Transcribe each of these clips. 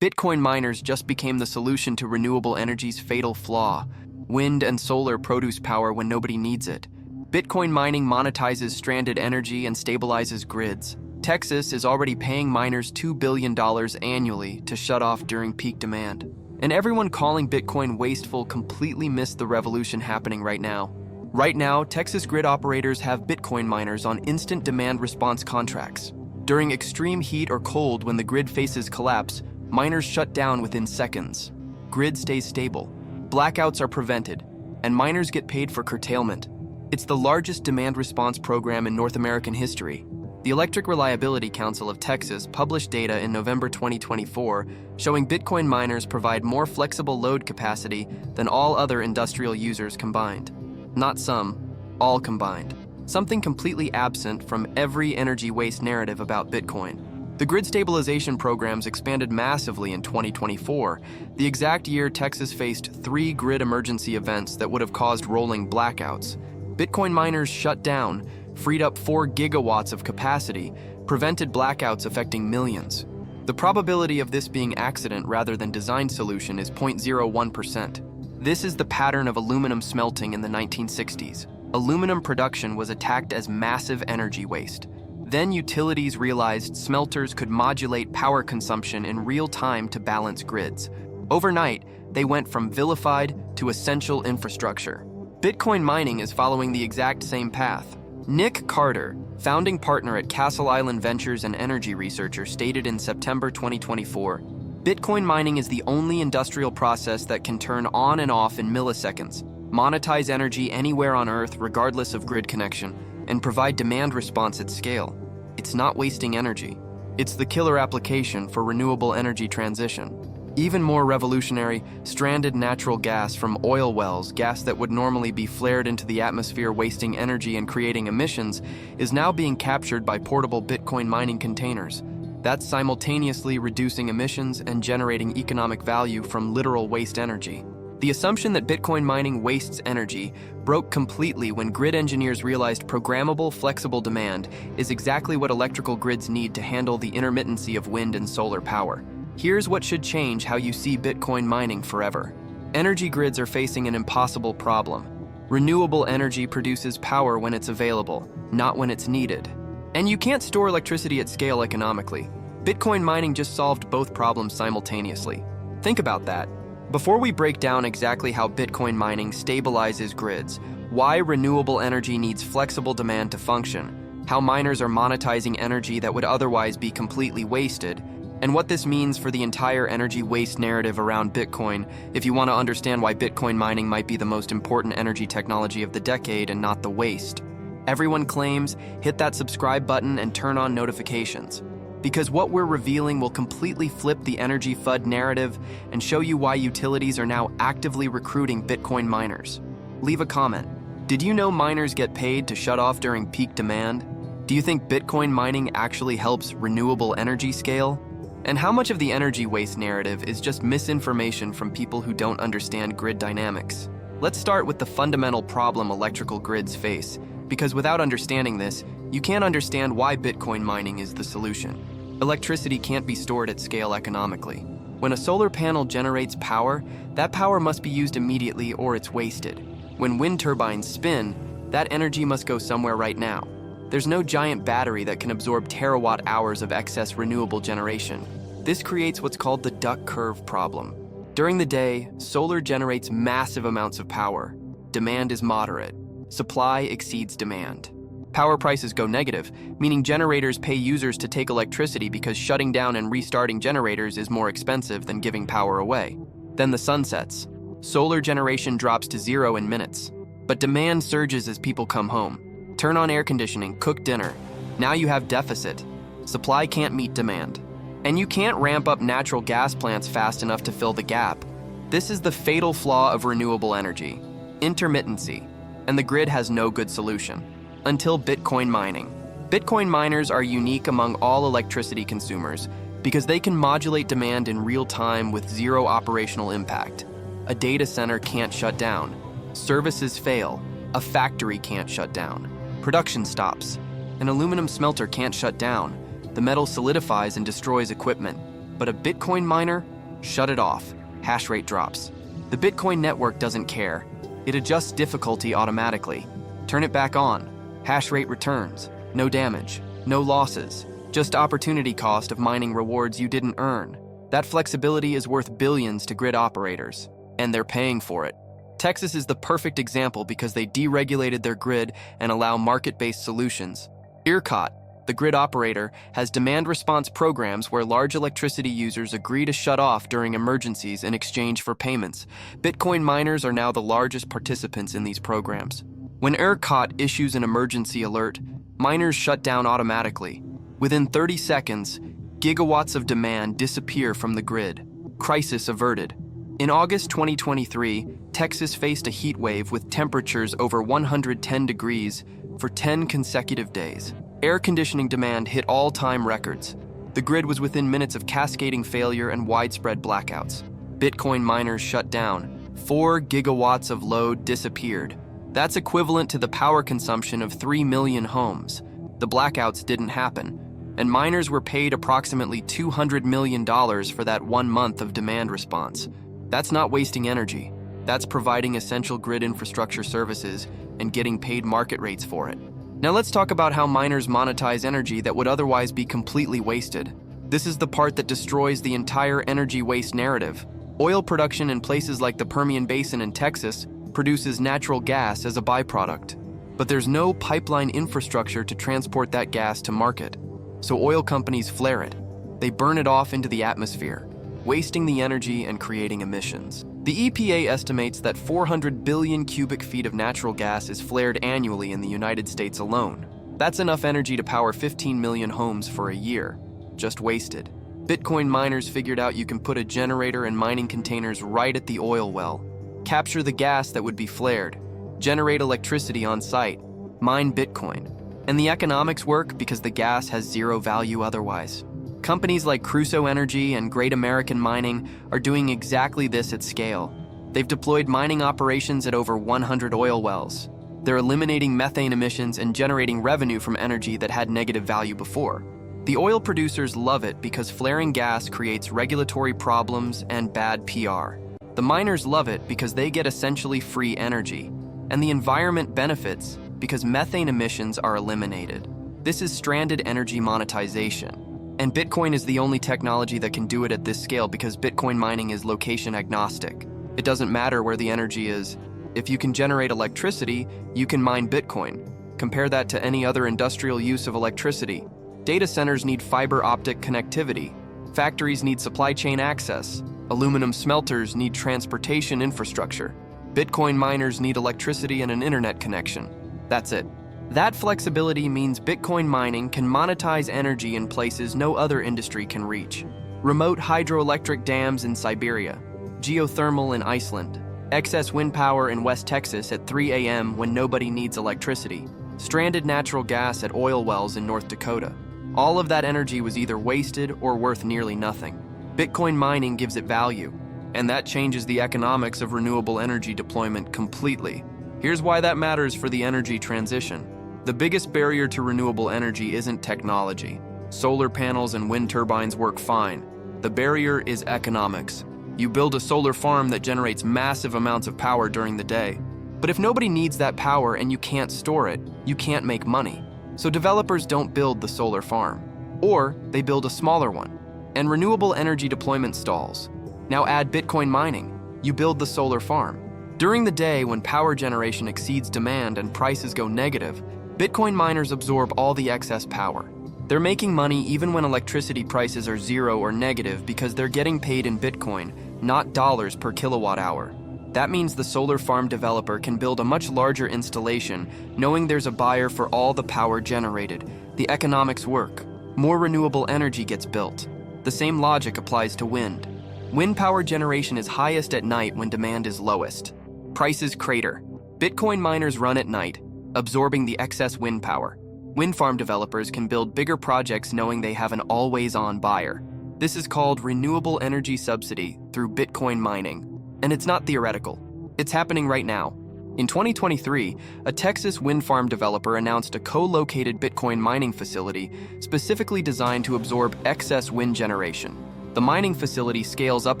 Bitcoin miners just became the solution to renewable energy's fatal flaw. Wind and solar produce power when nobody needs it. Bitcoin mining monetizes stranded energy and stabilizes grids. Texas is already paying miners $2 billion annually to shut off during peak demand. And everyone calling Bitcoin wasteful completely missed the revolution happening right now. Right now, Texas grid operators have Bitcoin miners on instant demand response contracts. During extreme heat or cold when the grid faces collapse, miners shut down within seconds. Grid stays stable. Blackouts are prevented, and miners get paid for curtailment. It's the largest demand response program in North American history. The Electric Reliability Council of Texas published data in November 2024 showing Bitcoin miners provide more flexible load capacity than all other industrial users combined. Not some, all combined. Something completely absent from every energy waste narrative about Bitcoin. The grid stabilization programs expanded massively in 2024, the exact year Texas faced 3 grid emergency events that would have caused rolling blackouts. Bitcoin miners shut down, freed up 4 gigawatts of capacity, prevented blackouts affecting millions. The probability of this being accident rather than design solution is 0.01%. This is the pattern of aluminum smelting in the 1960s. Aluminum production was attacked as massive energy waste. Then utilities realized smelters could modulate power consumption in real time to balance grids. Overnight, they went from vilified to essential infrastructure. Bitcoin mining is following the exact same path. Nick Carter, founding partner at Castle Island Ventures and energy researcher, stated in September 2024, Bitcoin mining is the only industrial process that can turn on and off in milliseconds, monetize energy anywhere on Earth regardless of grid connection, and provide demand response at scale. It's not wasting energy. It's the killer application for renewable energy transition. Even more revolutionary, stranded natural gas from oil wells, gas that would normally be flared into the atmosphere wasting energy and creating emissions, is now being captured by portable Bitcoin mining containers. That's simultaneously reducing emissions and generating economic value from literal waste energy. The assumption that Bitcoin mining wastes energy broke completely when grid engineers realized programmable, flexible demand is exactly what electrical grids need to handle the intermittency of wind and solar power. Here's what should change how you see Bitcoin mining forever. Energy grids are facing an impossible problem. Renewable energy produces power when it's available, not when it's needed. And you can't store electricity at scale economically. Bitcoin mining just solved both problems simultaneously. Think about that. Before we break down exactly how Bitcoin mining stabilizes grids, why renewable energy needs flexible demand to function, how miners are monetizing energy that would otherwise be completely wasted, and what this means for the entire energy waste narrative around Bitcoin, if you want to understand why Bitcoin mining might be the most important energy technology of the decade and not the waste. Everyone claims, hit that subscribe button and turn on notifications. Because what we're revealing will completely flip the energy FUD narrative and show you why utilities are now actively recruiting Bitcoin miners. Leave a comment. Did you know miners get paid to shut off during peak demand? Do you think Bitcoin mining actually helps renewable energy scale? And how much of the energy waste narrative is just misinformation from people who don't understand grid dynamics? Let's start with the fundamental problem electrical grids face, because without understanding this, you can't understand why Bitcoin mining is the solution. Electricity can't be stored at scale economically. When a solar panel generates power, that power must be used immediately or it's wasted. When wind turbines spin, that energy must go somewhere right now. There's no giant battery that can absorb terawatt hours of excess renewable generation. This creates what's called the duck curve problem. During the day, solar generates massive amounts of power. Demand is moderate. Supply exceeds demand. Power prices go negative, meaning generators pay users to take electricity because shutting down and restarting generators is more expensive than giving power away. Then the sun sets. Solar generation drops to 0 in minutes. But demand surges as people come home. Turn on air conditioning, cook dinner. Now you have deficit. Supply can't meet demand. And you can't ramp up natural gas plants fast enough to fill the gap. This is the fatal flaw of renewable energy: intermittency. And the grid has no good solution. Until Bitcoin mining. Bitcoin miners are unique among all electricity consumers because they can modulate demand in real time with zero operational impact. A data center can't shut down. Services fail. A factory can't shut down. Production stops. An aluminum smelter can't shut down. The metal solidifies and destroys equipment. But a Bitcoin miner? Shut it off. Hash rate drops. The Bitcoin network doesn't care. It adjusts difficulty automatically. Turn it back on. Hash rate returns. No damage. No losses. Just opportunity cost of mining rewards you didn't earn. That flexibility is worth billions to grid operators, and they're paying for it. Texas is the perfect example because they deregulated their grid and allow market-based solutions. ERCOT, the grid operator, has demand response programs where large electricity users agree to shut off during emergencies in exchange for payments. Bitcoin miners are now the largest participants in these programs. When ERCOT issues an emergency alert, miners shut down automatically. Within 30 seconds, gigawatts of demand disappear from the grid. Crisis averted. In August 2023, Texas faced a heat wave with temperatures over 110 degrees for 10 consecutive days. Air conditioning demand hit all-time records. The grid was within minutes of cascading failure and widespread blackouts. Bitcoin miners shut down. 4 gigawatts of load disappeared. That's equivalent to the power consumption of 3 million homes. The blackouts didn't happen, and miners were paid approximately $200 million for that 1 month of demand response. That's not wasting energy. That's providing essential grid infrastructure services and getting paid market rates for it. Now let's talk about how miners monetize energy that would otherwise be completely wasted. This is the part that destroys the entire energy waste narrative. Oil production in places like the Permian Basin in Texas produces natural gas as a byproduct. But there's no pipeline infrastructure to transport that gas to market. So oil companies flare it. They burn it off into the atmosphere, wasting the energy and creating emissions. The EPA estimates that 400 billion cubic feet of natural gas is flared annually in the United States alone. That's enough energy to power 15 million homes for a year. Just wasted. Bitcoin miners figured out you can put a generator and mining containers right at the oil well, capture the gas that would be flared, generate electricity on site, mine Bitcoin. And the economics work because the gas has zero value otherwise. Companies like Crusoe Energy and Great American Mining are doing exactly this at scale. They've deployed mining operations at over 100 oil wells. They're eliminating methane emissions and generating revenue from energy that had negative value before. The oil producers love it because flaring gas creates regulatory problems and bad PR. The miners love it because they get essentially free energy. And the environment benefits because methane emissions are eliminated. This is stranded energy monetization. And Bitcoin is the only technology that can do it at this scale because Bitcoin mining is location agnostic. It doesn't matter where the energy is. If you can generate electricity, you can mine Bitcoin. Compare that to any other industrial use of electricity. Data centers need fiber optic connectivity. Factories need supply chain access. Aluminum smelters need transportation infrastructure. Bitcoin miners need electricity and an internet connection. That's it. That flexibility means Bitcoin mining can monetize energy in places no other industry can reach. Remote hydroelectric dams in Siberia, geothermal in Iceland, excess wind power in West Texas at 3 a.m. when nobody needs electricity, stranded natural gas at oil wells in North Dakota. All of that energy was either wasted or worth nearly nothing. Bitcoin mining gives it value, and that changes the economics of renewable energy deployment completely. Here's why that matters for the energy transition. The biggest barrier to renewable energy isn't technology. Solar panels and wind turbines work fine. The barrier is economics. You build a solar farm that generates massive amounts of power during the day. But if nobody needs that power and you can't store it, you can't make money. So developers don't build the solar farm. Or they build a smaller one. And renewable energy deployment stalls. Now add Bitcoin mining. You build the solar farm. During the day when power generation exceeds demand and prices go negative, Bitcoin miners absorb all the excess power. They're making money even when electricity prices are zero or negative because they're getting paid in Bitcoin, not dollars per kilowatt hour. That means the solar farm developer can build a much larger installation, knowing there's a buyer for all the power generated. The economics work. More renewable energy gets built. The same logic applies to wind. Wind power generation is highest at night when demand is lowest. Prices crater. Bitcoin miners run at night, absorbing the excess wind power. Wind farm developers can build bigger projects knowing they have an always-on buyer. This is called renewable energy subsidy through Bitcoin mining. And it's not theoretical. It's happening right now. In 2023, a Texas wind farm developer announced a co-located Bitcoin mining facility specifically designed to absorb excess wind generation. The mining facility scales up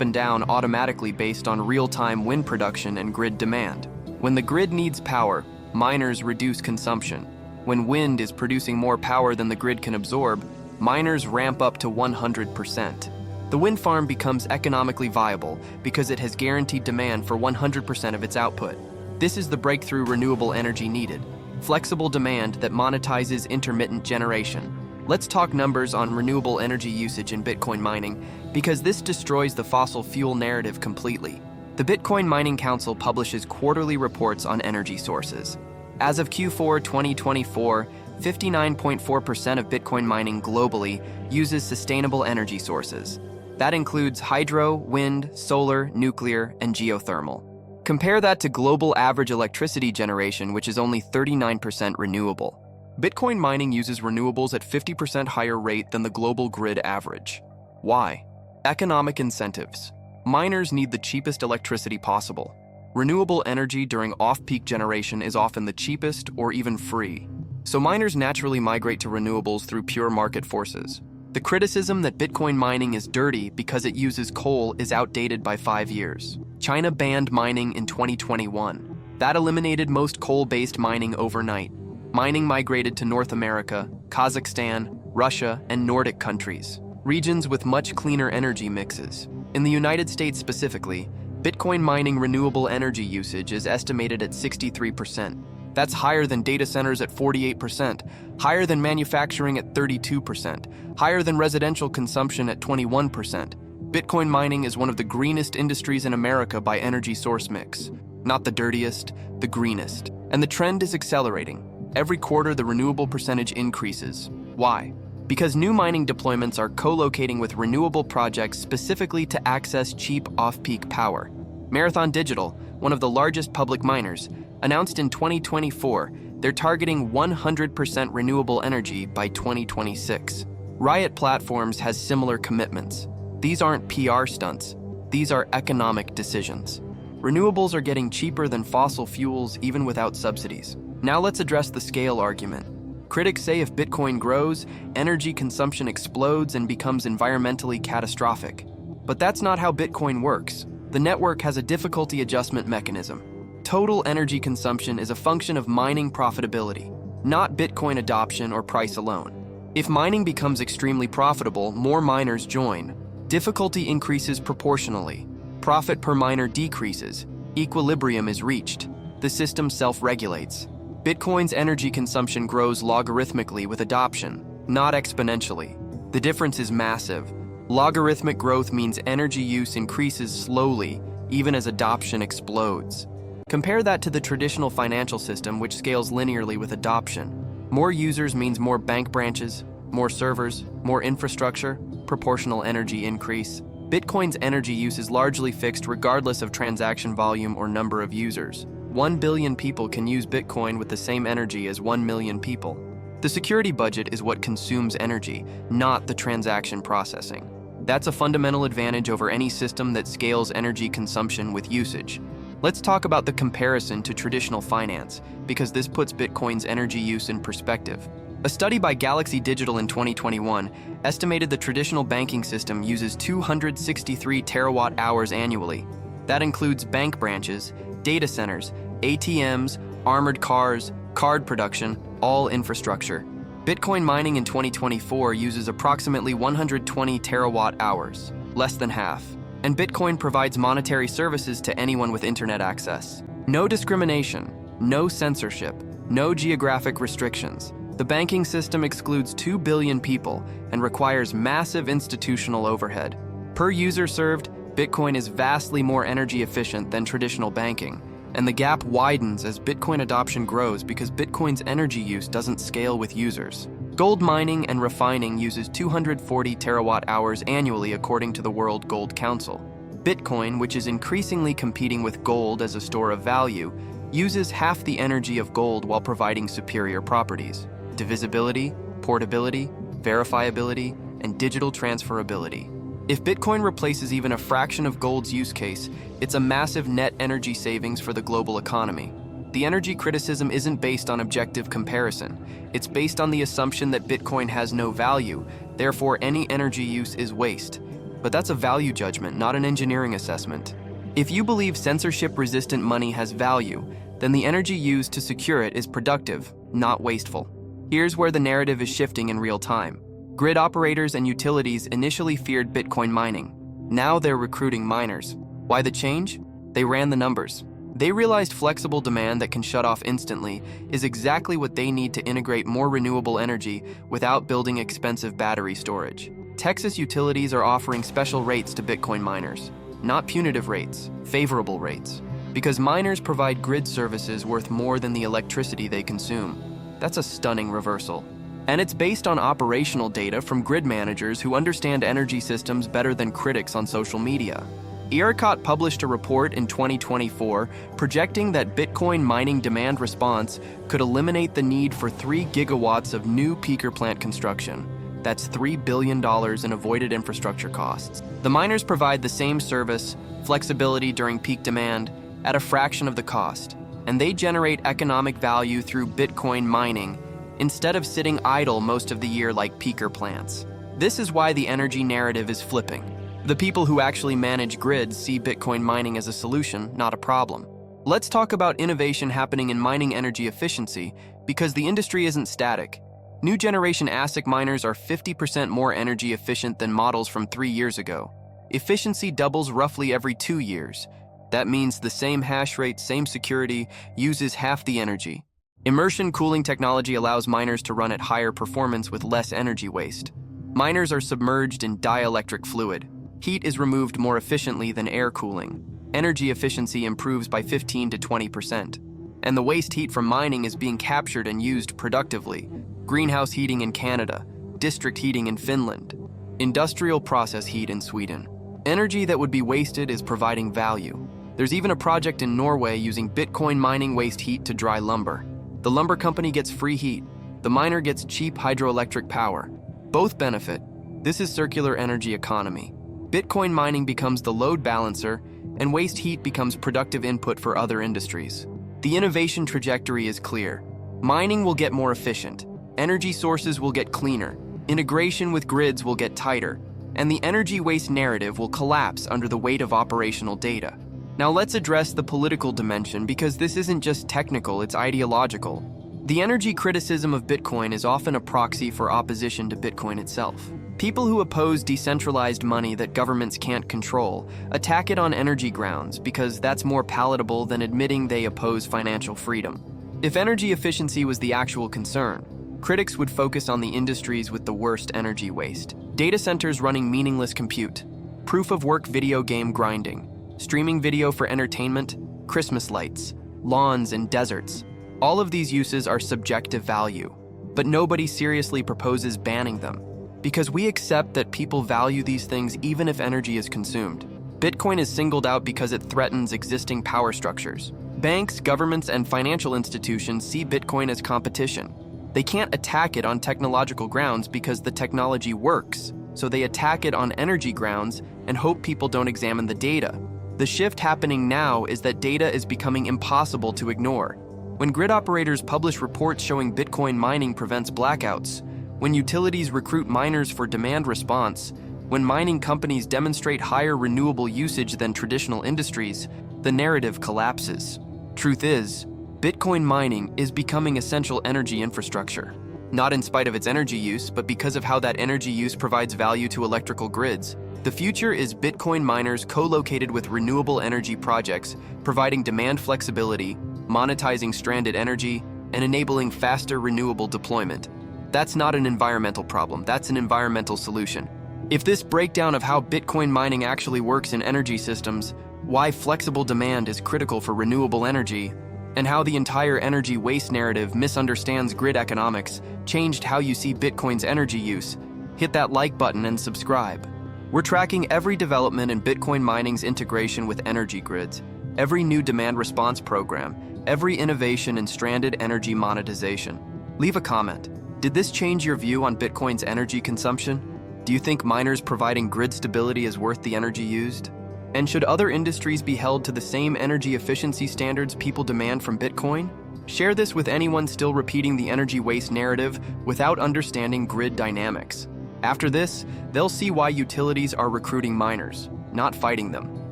and down automatically based on real-time wind production and grid demand. When the grid needs power, miners reduce consumption. When wind is producing more power than the grid can absorb, miners ramp up to 100%. The wind farm becomes economically viable because it has guaranteed demand for 100% of its output. This is the breakthrough renewable energy needed: flexible demand that monetizes intermittent generation. Let's talk numbers on renewable energy usage in Bitcoin mining, because this destroys the fossil fuel narrative completely. The Bitcoin Mining Council publishes quarterly reports on energy sources. As of Q4 2024, 59.4% of Bitcoin mining globally uses sustainable energy sources. That includes hydro, wind, solar, nuclear, and geothermal. Compare that to global average electricity generation, which is only 39% renewable. Bitcoin mining uses renewables at 50% higher rate than the global grid average. Why? Economic incentives. Miners need the cheapest electricity possible. Renewable energy during off-peak generation is often the cheapest or even free. So miners naturally migrate to renewables through pure market forces. The criticism that Bitcoin mining is dirty because it uses coal is outdated by 5 years. China banned mining in 2021. That eliminated most coal-based mining overnight. Mining migrated to North America, Kazakhstan, Russia, and Nordic countries, regions with much cleaner energy mixes. In the United States specifically, Bitcoin mining renewable energy usage is estimated at 63%. That's higher than data centers at 48%, higher than manufacturing at 32%, higher than residential consumption at 21%. Bitcoin mining is one of the greenest industries in America by energy source mix. Not the dirtiest, the greenest. And the trend is accelerating. Every quarter, the renewable percentage increases. Why? Because new mining deployments are co-locating with renewable projects specifically to access cheap off-peak power. Marathon Digital, one of the largest public miners, announced in 2024 they're targeting 100% renewable energy by 2026. Riot Platforms has similar commitments. These aren't PR stunts. These are economic decisions. Renewables are getting cheaper than fossil fuels even without subsidies. Now let's address the scale argument. Critics say if Bitcoin grows, energy consumption explodes and becomes environmentally catastrophic. But that's not how Bitcoin works. The network has a difficulty adjustment mechanism. Total energy consumption is a function of mining profitability, not Bitcoin adoption or price alone. If mining becomes extremely profitable, more miners join. Difficulty increases proportionally. Profit per miner decreases. Equilibrium is reached. The system self-regulates. Bitcoin's energy consumption grows logarithmically with adoption, not exponentially. The difference is massive. Logarithmic growth means energy use increases slowly, even as adoption explodes. Compare that to the traditional financial system, which scales linearly with adoption. More users means more bank branches, more servers, more infrastructure, proportional energy increase. Bitcoin's energy use is largely fixed regardless of transaction volume or number of users. 1 billion people can use Bitcoin with the same energy as 1 million people. The security budget is what consumes energy, not the transaction processing. That's a fundamental advantage over any system that scales energy consumption with usage. Let's talk about the comparison to traditional finance, because this puts Bitcoin's energy use in perspective. A study by Galaxy Digital in 2021 estimated the traditional banking system uses 263 terawatt-hours annually. That includes bank branches, data centers, ATMs, armored cars, card production, all infrastructure. Bitcoin mining in 2024 uses approximately 120 terawatt-hours, less than half. And Bitcoin provides monetary services to anyone with internet access. No discrimination, no censorship, no geographic restrictions. The banking system excludes 2 billion people and requires massive institutional overhead. Per user served, Bitcoin is vastly more energy efficient than traditional banking, and the gap widens as Bitcoin adoption grows because Bitcoin's energy use doesn't scale with users. Gold mining and refining uses 240 terawatt-hours annually according to the World Gold Council. Bitcoin, which is increasingly competing with gold as a store of value, uses half the energy of gold while providing superior properties: divisibility, portability, verifiability, and digital transferability. If Bitcoin replaces even a fraction of gold's use case, it's a massive net energy savings for the global economy. The energy criticism isn't based on objective comparison. It's based on the assumption that Bitcoin has no value, therefore any energy use is waste. But that's a value judgment, not an engineering assessment. If you believe censorship-resistant money has value, then the energy used to secure it is productive, not wasteful. Here's where the narrative is shifting in real time. Grid operators and utilities initially feared Bitcoin mining. Now they're recruiting miners. Why the change? They ran the numbers. They realized flexible demand that can shut off instantly is exactly what they need to integrate more renewable energy without building expensive battery storage. Texas utilities are offering special rates to Bitcoin miners. Not punitive rates, favorable rates. Because miners provide grid services worth more than the electricity they consume. That's a stunning reversal. And it's based on operational data from grid managers who understand energy systems better than critics on social media. ERCOT published a report in 2024 projecting that Bitcoin mining demand response could eliminate the need for 3 gigawatts of new peaker plant construction. That's $3 billion in avoided infrastructure costs. The miners provide the same service, flexibility during peak demand, at a fraction of the cost, and they generate economic value through Bitcoin mining instead of sitting idle most of the year like peaker plants. This is why the energy narrative is flipping. The people who actually manage grids see Bitcoin mining as a solution, not a problem. Let's talk about innovation happening in mining energy efficiency, because the industry isn't static. New generation ASIC miners are 50% more energy efficient than models from 3 years ago. Efficiency doubles roughly every 2 years. That means the same hash rate, same security, uses half the energy. Immersion cooling technology allows miners to run at higher performance with less energy waste. Miners are submerged in dielectric fluid. Heat is removed more efficiently than air cooling. Energy efficiency improves by 15 to 20%. And the waste heat from mining is being captured and used productively. Greenhouse heating in Canada, district heating in Finland, industrial process heat in Sweden. Energy that would be wasted is providing value. There's even a project in Norway using Bitcoin mining waste heat to dry lumber. The lumber company gets free heat. The miner gets cheap hydroelectric power. Both benefit. This is circular energy economy. Bitcoin mining becomes the load balancer, and waste heat becomes productive input for other industries. The innovation trajectory is clear. Mining will get more efficient, energy sources will get cleaner, integration with grids will get tighter, and the energy waste narrative will collapse under the weight of operational data. Now let's address the political dimension, because this isn't just technical, it's ideological. The energy criticism of Bitcoin is often a proxy for opposition to Bitcoin itself. People who oppose decentralized money that governments can't control attack it on energy grounds because that's more palatable than admitting they oppose financial freedom. If energy efficiency was the actual concern, critics would focus on the industries with the worst energy waste. Data centers running meaningless compute, proof-of-work video game grinding, streaming video for entertainment, Christmas lights, lawns and deserts. All of these uses are subjective value, but nobody seriously proposes banning them. Because we accept that people value these things even if energy is consumed. Bitcoin is singled out because it threatens existing power structures. Banks, governments, and financial institutions see Bitcoin as competition. They can't attack it on technological grounds because the technology works, so they attack it on energy grounds and hope people don't examine the data. The shift happening now is that data is becoming impossible to ignore. When grid operators publish reports showing Bitcoin mining prevents blackouts, when utilities recruit miners for demand response, when mining companies demonstrate higher renewable usage than traditional industries, the narrative collapses. Truth is, Bitcoin mining is becoming essential energy infrastructure. Not in spite of its energy use, but because of how that energy use provides value to electrical grids. The future is Bitcoin miners co-located with renewable energy projects, providing demand flexibility, monetizing stranded energy, and enabling faster renewable deployment. That's not an environmental problem, that's an environmental solution. If this breakdown of how Bitcoin mining actually works in energy systems, why flexible demand is critical for renewable energy, and how the entire energy waste narrative misunderstands grid economics changed how you see Bitcoin's energy use, hit that like button and subscribe. We're tracking every development in Bitcoin mining's integration with energy grids, every new demand response program, every innovation in stranded energy monetization. Leave a comment. Did this change your view on Bitcoin's energy consumption? Do you think miners providing grid stability is worth the energy used? And should other industries be held to the same energy efficiency standards people demand from Bitcoin? Share this with anyone still repeating the energy waste narrative without understanding grid dynamics. After this, they'll see why utilities are recruiting miners, not fighting them.